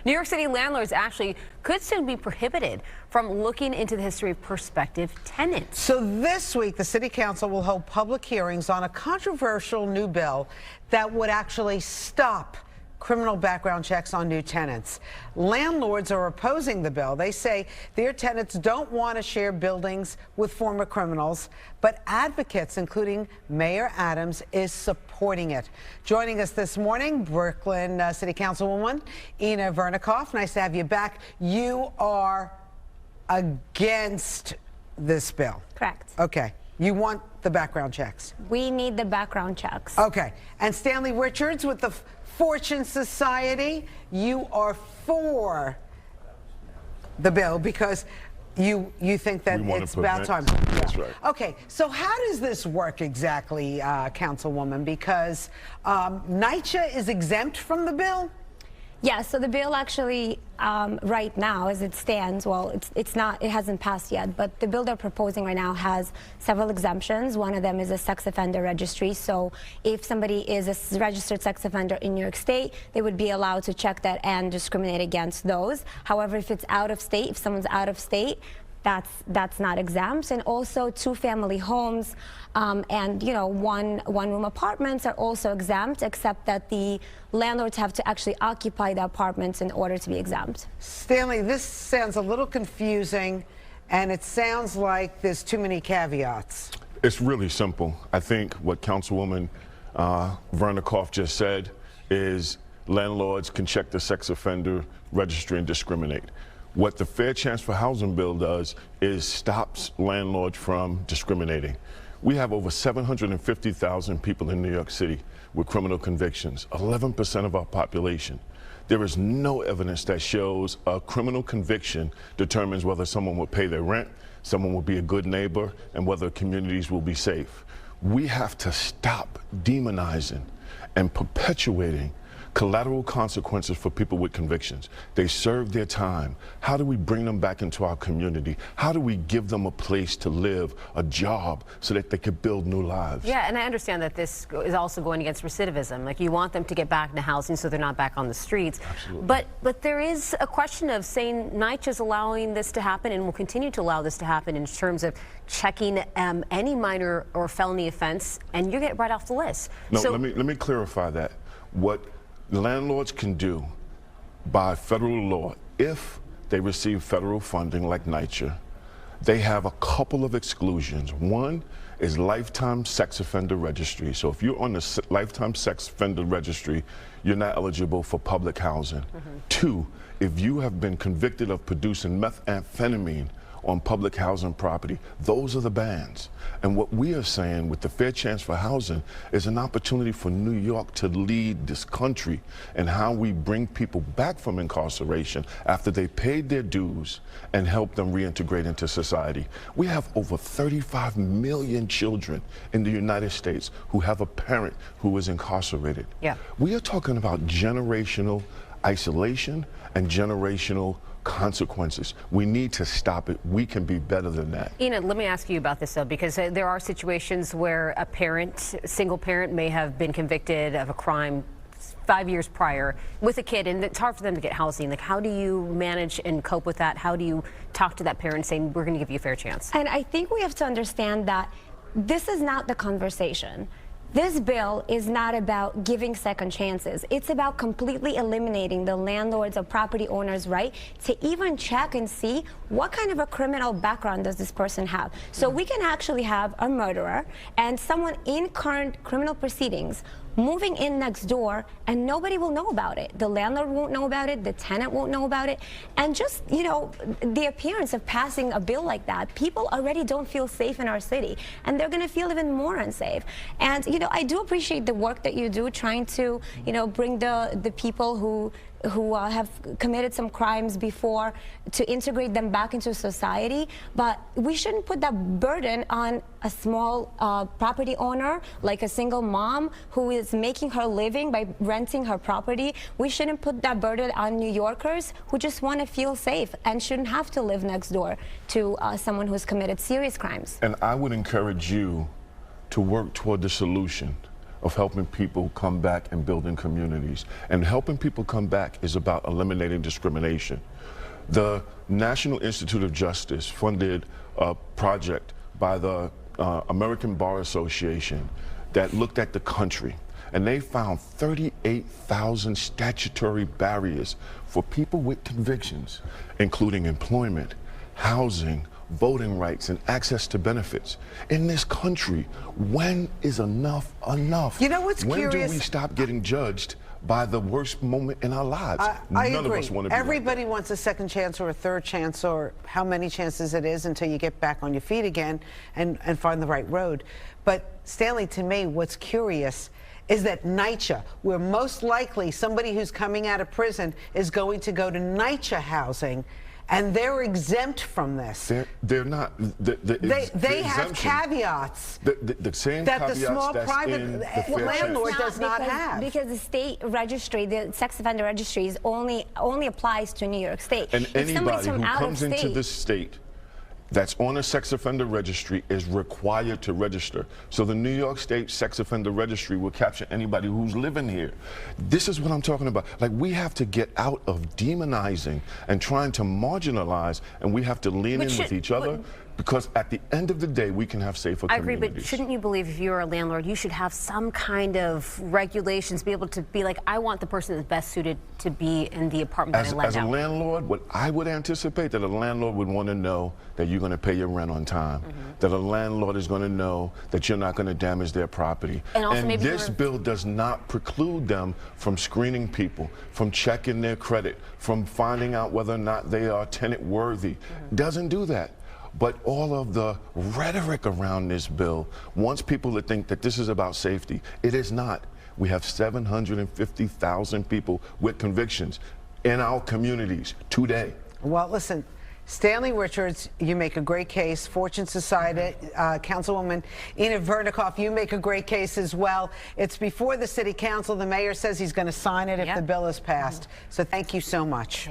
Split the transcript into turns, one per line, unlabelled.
New York City landlords actually could soon be prohibited from looking into the history of prospective tenants.
So this week, the City Council will hold public hearings on a controversial new bill that would actually stop criminal background checks on new tenants. Landlords are opposing the bill. They say their tenants don't want to share buildings with former criminals, but advocates, including Mayor Adams, is supporting it. Joining us this morning, Brooklyn City Councilwoman Ina Vernikoff. Nice to have you back. You are against this bill.
Correct.
Okay. You want the background checks?
We need the background checks.
Okay. And Stanley Richards with the Fortune Society, you are for the bill because you think that it's about time.
That's right.
Okay, so how does this work exactly, Councilwoman? Because NYC is exempt from the bill?
Yeah, so the bill actually, right now, as it stands, well, it hasn't passed yet, but the bill they're proposing right now has several exemptions. One of them is a sex offender registry. So if somebody is a registered sex offender in New York State, they would be allowed to check that and discriminate against those. However, if it's out of state, if someone's out of state, that's not exempt. And also two-family homes and one-room apartments are also exempt, except that the landlords have to actually occupy the apartments in order to be exempt.
Stanley, this sounds a little confusing, and it sounds like there's too many caveats.
It's really simple. I think what Councilwoman Vernikoff just said is landlords can check the sex offender registry and discriminate. What the Fair Chance for Housing bill does is stops landlords from discriminating. We have over 750,000 people in New York City with criminal convictions, 11% of our population. There is no evidence that shows a criminal conviction determines whether someone will pay their rent, someone will be a good neighbor, and whether communities will be safe. We have to stop demonizing and perpetuating collateral consequences for people with convictions. They serve their time. How do we bring them back into our community? How do we give them a place to live, a job, so that they could build new lives?
Yeah, and I understand that this is also going against recidivism. Like, you want them to get back into housing so they're not back on the streets.
Absolutely.
But there is a question of saying NYC is allowing this to happen and will continue to allow this to happen in terms of checking any minor or felony offense, and you get right off the list.
No,
so,
let me clarify that. What landlords can do by federal law, if they receive federal funding like NYC, they have a couple of exclusions. One is lifetime sex offender registry. So if you're on the lifetime sex offender registry, you're not eligible for public housing. Two, if you have been convicted of producing methamphetamine on public housing property, those are the bans. And what we are saying with the Fair Chance for Housing is an opportunity for New York to lead this country and how we bring people back from incarceration after they paid their dues and help them reintegrate into society. We have over 35 million children in the United States who have a parent who is incarcerated.
Yeah.
We are talking about generational isolation and generational consequences. We need to stop it. We can be better than that.
Ina, let me ask you about this, though, because there are situations where a parent, single parent, may have been convicted of a crime 5 years prior with a kid, and it's hard for them to get housing. Like, how do you manage and cope with that? How do you talk to that parent saying, we're going to give you a fair chance?
And I think we have to understand that this is not the conversation. This bill is not about giving second chances. It's about completely eliminating the landlord's or property owner's right to even check and see what kind of a criminal background does this person have. So we can actually have a murderer and someone in current criminal proceedings moving in next door, and nobody will know about it. The landlord won't know about it, the tenant won't know about it, and just, the appearance of passing a bill like that, people already don't feel safe in our city, and they're gonna feel even more unsafe. And, I do appreciate the work that you do trying to, bring the people who have committed some crimes before to integrate them back into society, but we shouldn't put that burden on a small property owner, like a single mom who is making her living by renting her property. We shouldn't put that burden on New Yorkers who just want to feel safe and shouldn't have to live next door to someone who's committed serious crimes.
And I would encourage you to work toward the solution of helping people come back and building communities. And helping people come back is about eliminating discrimination. The National Institute of Justice funded a project by the American Bar Association that looked at the country, and they found 38,000 statutory barriers for people with convictions, including employment, housing, voting rights, and access to benefits. In this country, when is enough enough?
You know what's curious?
When do we stop getting judged by the worst moment in our lives?
I
None
agree.
of us want to be
Everybody
like that.
wants a second chance or a third chance, or how many chances it is until you get back on your feet again and find the right road. But Stanley, to me, what's curious is that NYCHA, where most likely somebody who's coming out of prison is going to go to NYCHA housing, and they're exempt from this.
They're not.
They have caveats
The same
that
caveats
the small
that's
private
in the fair
landlord
chance.
does not have.
Because the state registry, the sex offender registry, only applies to New York State.
And
If somebody's
anybody
from
who
out
comes
of
into
state,
this state that's on a sex offender registry is required to register. So the New York State Sex Offender Registry will capture anybody who's living here. This is what I'm talking about. Like, we have to get out of demonizing and trying to marginalize, and we have to lean in with each other, because at the end of the day, we can have safer
I agree,
communities.
but shouldn't you believe if you're a landlord, you should have some kind of regulations, be able to be like, I want the person that's best suited to be in the apartment that I lend
As a
out.
landlord, what I would anticipate that a landlord would want to know that you're going to pay your rent on time, that a landlord is going to know that you're not going to damage their property.
And also maybe
this bill does not preclude them from screening people, from checking their credit, from finding out whether or not they are tenant worthy. Doesn't do that. But all of the rhetoric around this bill wants people to think that this is about safety. It is not. We have 750,000 people with convictions in our communities today.
Well, listen, Stanley Richards, you make a great case. Fortune Society, Councilwoman Ina Vernikoff, you make a great case as well. It's before the City Council. The mayor says he's going to sign it if the bill is passed. So thank you so much.